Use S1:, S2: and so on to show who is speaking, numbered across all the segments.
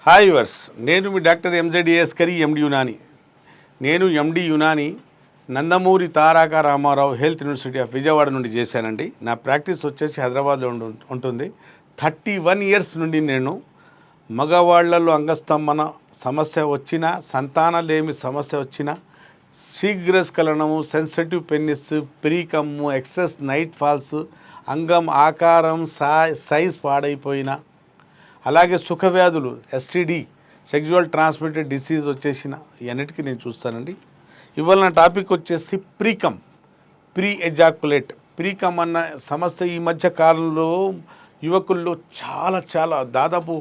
S1: Hi verse, నేను మీ doctor ఎంజెడిఎస్కరి MD Unani. నేను MD Unani Nandamuri Taraka Ramarao health university of Vijayawada నుండి చేశానండి. నా ప్రాక్టీస్ వచ్చేసి హైదరాబాద్లో ఉంటుంది. 31 ఇయర్స్ నుండి నేను మగవాళ్లలో అంగస్తంభన సమస్య వచ్చినా, సంతానలేమి సమస్య వచ్చినా, శీఘ్రస్ఖలనము, sensitive penis, precum, excess night falls, అంగం ఆకారం సైజ్ పాడైపోయిన, అలాగే సుఖవ్యాధులు, ఎస్టీడీ, సెక్జువల్ ట్రాన్స్మిటెడ్ డిసీజ్ వచ్చేసిన ఇవన్నిటికీ నేను చూస్తానండి. ఇవాళ నా టాపిక్ వచ్చేసి ప్రీ ఎజాకులేట్. ప్రీకమ్ అన్న సమస్య ఈ మధ్య కాలంలో యువకుల్లో చాలా దాదాపు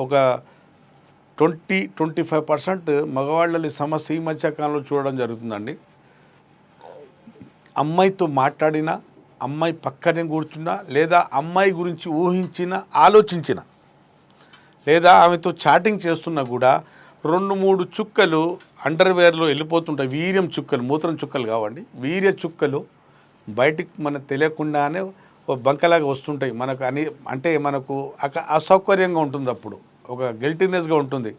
S1: ఒక 20-25% మగవాళ్ళ సమస్య ఈ మధ్య కాలంలో చూడడం జరుగుతుందండి. అమ్మాయితో మాట్లాడినా, అమ్మాయి పక్కనే కూర్చున్నా, లేదా అమ్మాయి గురించి ఊహించిన, ఆలోచించిన, లేదా ఆమెతో చాటింగ్ చేస్తున్నా కూడా 2-3 చుక్కలు అండర్వేర్లో వెళ్ళిపోతుంటాయి. వీర్యం చుక్కలు, మూత్రం చుక్కలు కావండి, వీర్య చుక్కలు బయటికి మనకు తెలియకుండానే ఒక బంకలాగా వస్తుంటాయి. మనకు అంటే మనకు అసౌకర్యంగా ఉంటుంది. అప్పుడు ఒక గిల్టీనెస్గా ఉంటుంది.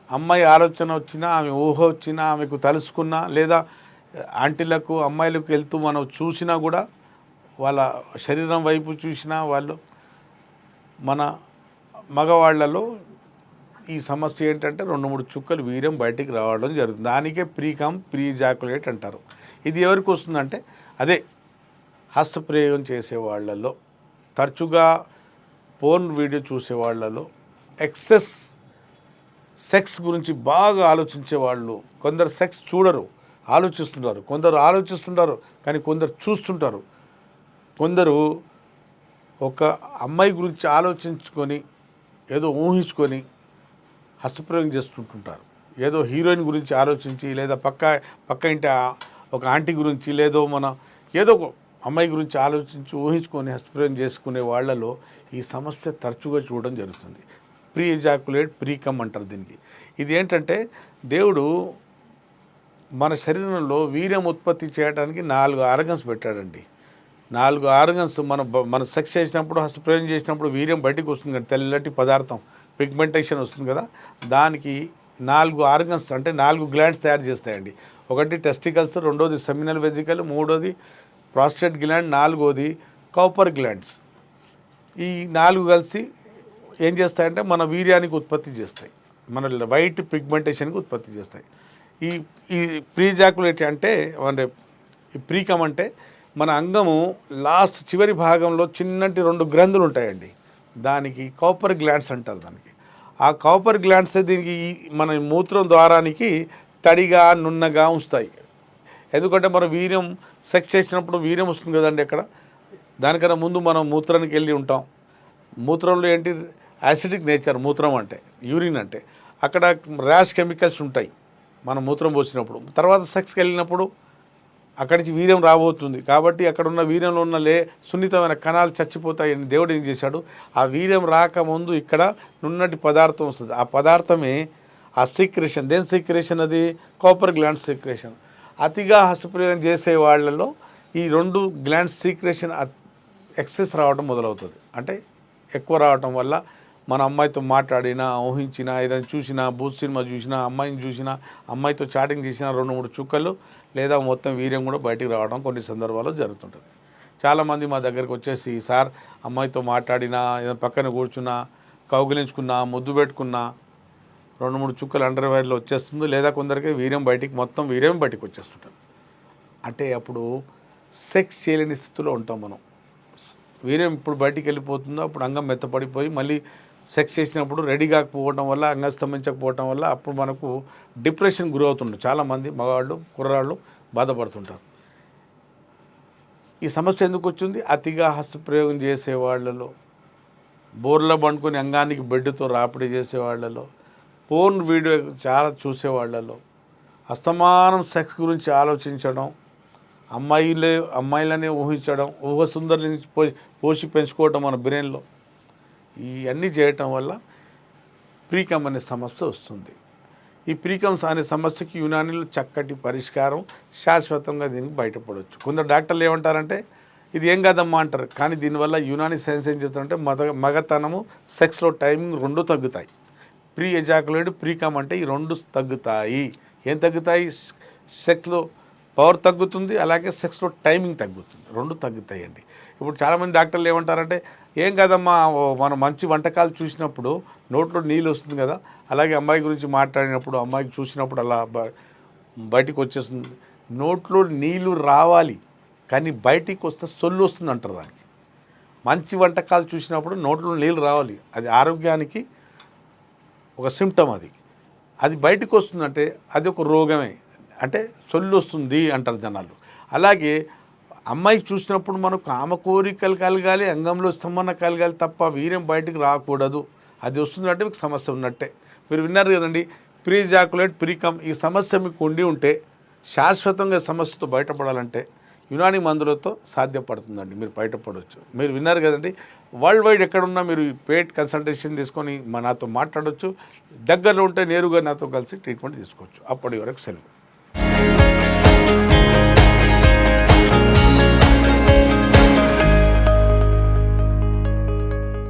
S1: అమ్మాయి ఆలోచన వచ్చినా, ఆమె ఊహ వచ్చినా, ఆమెకు తలుసుకున్నా, లేదా ఆంటీలకు అమ్మాయిలకు వెళ్తూ మనం చూసినా కూడా, వాళ్ళ శరీరం వైపు చూసినా, వాళ్ళు మన మగవాళ్లలో ఈ సమస్య ఏంటంటే 2-3 చుక్కలు వీర్యం బయటికి రావడం జరుగుతుంది. దానికే ప్రీ జాకులేట్ అంటారు. ఇది ఎవరికి వస్తుందంటే అదే హస్తప్రయోగం చేసేవాళ్లలో, తరచుగా పోర్న్ వీడియో చూసేవాళ్లలో, ఎక్సెస్ సెక్స్ గురించి బాగా ఆలోచించే వాళ్ళు. కొందరు సెక్స్ చూడరు, ఆలోచిస్తుంటారు. కొందరు ఆలోచిస్తుంటారు కానీ కొందరు చూస్తుంటారు. కొందరు ఒక అమ్మాయి గురించి ఆలోచించుకొని, ఏదో ఊహించుకొని హస్తప్రయోగం చేస్తుంటుంటారు. ఏదో హీరోయిన్ గురించి ఆలోచించి, లేదా పక్క ఇంటి ఒక ఆంటీ గురించి, లేదో ఏదో ఒక అమ్మాయి గురించి ఆలోచించి ఊహించుకొని హస్తప్రయోగం చేసుకునే వాళ్ళలో ఈ సమస్య తరచుగా చూడడం జరుగుతుంది. ప్రీ ఎజాకులేట్, ప్రీకమ్ అంటారు దీనికి. ఇది ఏంటంటే దేవుడు మన శరీరంలో వీర్యం ఉత్పత్తి చేయడానికి 4 ఆర్గన్స్ పెట్టాడండి. 4 ఆర్గన్స్ మన సెక్స్ చేసినప్పుడు, హస్తప్రయోగం చేసినప్పుడు వీర్యం బయటికి వస్తుంది కదా, తెల్లటి పదార్థం, పిగ్మెంటేషన్ వస్తుంది కదా. దానికి 4 ఆర్గన్స్ అంటే 4 గ్లాండ్స్ తయారు చేస్తాయండి. ఒకటి టెస్టికల్స్, రెండోది సెమినల్ వెజికల్, మూడోది ప్రాస్టేట్ గ్లాండ్, నాలుగోది కౌపర్ గ్లాండ్స్. ఈ 4 కలిసి ఏం చేస్తాయంటే మన వీర్యానికి ఉత్పత్తి చేస్తాయి, మన వైట్ పిగ్మెంటేషన్కి ఉత్పత్తి చేస్తాయి. ఈ ప్రీజాకులేట్ అంటే ఈ ప్రీకమ్ అంటే మన అంగము లాస్ట్ చివరి భాగంలో చిన్నటి 2 గ్రంథులు ఉంటాయండి. దానికి కౌపర్ గ్లాండ్స్ అంటారు. దానికి ఆ కౌపర్ గ్లాండ్సే దీనికి మన మూత్రం ద్వారానికి తడిగా, నున్నగా ఉంచుతాయి. ఎందుకంటే మనం వీర్యం సెక్స్ చేసినప్పుడు వీర్యం వస్తుంది కదండి. అక్కడ దానికన్నా ముందు మనం మూత్రానికి వెళ్ళి ఉంటాం. మూత్రంలో ఏంటి, యాసిడిక్ నేచర్ మూత్రం అంటే, యూరిన్ అంటే. అక్కడ ర్యాష్ కెమికల్స్ ఉంటాయి మనం మూత్రం పోసినప్పుడు. తర్వాత సెక్స్కి వెళ్ళినప్పుడు అక్కడి నుంచి వీర్యం రాబోతుంది. కాబట్టి అక్కడ ఉన్న వీర్యంలో ఉన్న సున్నితమైన కణాలు చచ్చిపోతాయని దేవుడు ఏం చేశాడు, ఆ వీర్యం రాకముందు ఇక్కడ నున్నటి పదార్థం వస్తుంది. ఆ పదార్థమే ఆ సీక్రెషన్. దేని సీక్రెషన్ అది? Copper gland సీక్రెషన్. అతిగా హస్తప్రయోగం చేసే వాళ్ళలో ఈ 2 గ్లాండ్స్ సీక్రెషన్ ఎక్సెస్ రావడం మొదలవుతుంది. అంటే ఎక్కువ రావటం వల్ల మన అమ్మాయితో మాట్లాడినా, ఊహించినా, ఏదైనా చూసినా, బూత్ సినిమా చూసినా, అమ్మాయిని చూసినా, అమ్మాయితో చాటింగ్ చేసినా 2-3 చుక్కలు లేదా మొత్తం వీర్యం కూడా బయటికి రావడం కొన్ని సందర్భాల్లో జరుగుతుంటుంది. చాలామంది మా దగ్గరికి వచ్చేసి, సార్ అమ్మాయితో మాట్లాడినా, ఏదైనా పక్కన కూర్చున్నా, కౌగిలించుకున్నా, ముద్దు పెట్టుకున్నా 2-3 చుక్కలు అండర్వేర్లో వచ్చేస్తుంది. లేదా కొందరికి మొత్తం వీర్యం బయటికి వచ్చేస్తుంటుంది. అంటే అప్పుడు సెక్స్ చేయలేని స్థితిలో ఉంటాం మనం. వీర్యం ఇప్పుడు బయటికి వెళ్ళిపోతుందో అప్పుడు అంగం మెత్తపడిపోయి మళ్ళీ సెక్స్ చేసినప్పుడు రెడీ కాకపోవడం వల్ల, అంగం స్తంభించకపోవడం వల్ల అప్పుడు మనకు డిప్రెషన్ గురవుతుంటారు. చాలామంది మగవాళ్ళు, కుర్రాళ్ళు బాధపడుతుంటారు. ఈ సమస్య ఎందుకు వచ్చింది? అతిగా హస్తప్రయోగం చేసే వాళ్ళలో, బోర్లో పండుకొని అంగానికి బెడ్తో రాపిడి చేసేవాళ్లలో, పోర్న్ వీడియో చాలా చూసేవాళ్లలో, అస్తమానం సెక్స్ గురించి ఆలోచించడం, అమ్మాయిలనే ఊహించడం, ఊహ సుందరిని పోసి పెంచుకోవడం మన బ్రెయిన్లో, ఇవన్నీ చేయటం వల్ల ప్రీకమ్ అనే సమస్య వస్తుంది. ఈ ప్రీకమ్స్ అనే సమస్యకి యునానీలో చక్కటి పరిష్కారం, శాశ్వతంగా దీనికి బయటపడవచ్చు. కొందరు డాక్టర్లు ఏమంటారంటే ఇది ఏం కాదమ్మా అంటారు. కానీ దీనివల్ల యునానీ సైన్స్ ఏం చెప్తారంటే మగతనము, సెక్స్లో టైమింగ్ 2 తగ్గుతాయి. ప్రీ ఎజాకులేట్ ప్రీకమ్ అంటే ఈ రెండు తగ్గుతాయి. ఏం తగ్గుతాయి? సెక్స్లో పవర్ తగ్గుతుంది, అలాగే సెక్స్లో టైమింగ్ తగ్గుతుంది, రెండు తగ్గుతాయండి. ఇప్పుడు చాలామంది డాక్టర్లు ఏమంటారంటే ఏం కాదమ్మా, మనం మంచి వంటకాలు చూసినప్పుడు నోట్లో నీళ్ళు వస్తుంది కదా, అలాగే అమ్మాయి గురించి మాట్లాడినప్పుడు అమ్మాయికి చూసినప్పుడు అలా బయటికి వచ్చేస్తుంది. నోట్లో నీళ్ళు రావాలి కానీ బయటికి వస్తే సొల్లు వస్తుంది అంటారు దానికి. మంచి వంటకాలు చూసినప్పుడు నోట్లో నీళ్ళు రావాలి, అది ఆరోగ్యానికి ఒక సిమ్టమ్. అది బయటకు వస్తుందంటే అది ఒక రోగమే, అంటే సొల్లు వస్తుంది అంటారు జనాలు. అలాగే అమ్మాయికి చూసినప్పుడు మనకు కామ కోరికలు కలగాలి, అంగంలో స్తంభన కలగాలి తప్ప వీర్యం బయటికి రాకూడదు. అది వస్తుందంటే మీకు సమస్య ఉన్నట్టే. మీరు విన్నారు కదండి, ప్రీ జాకులేట్ ప్రీకమ్. ఈ సమస్య మీకు ఉండి ఉంటే శాశ్వతంగా సమస్యతో బయటపడాలంటే యునాని మందులతో సాధ్యపడుతుందండి, మీరు బయటపడవచ్చు. మీరు విన్నారు కదండి, వరల్డ్ వైడ్ ఎక్కడున్నా మీరు పేట్ కన్సల్టేషన్ తీసుకొని నాతో మాట్లాడవచ్చు. దగ్గరలో ఉంటే నేరుగా నాతో కలిసి ట్రీట్మెంట్ తీసుకోవచ్చు. అప్పటి వరకు సెలవు.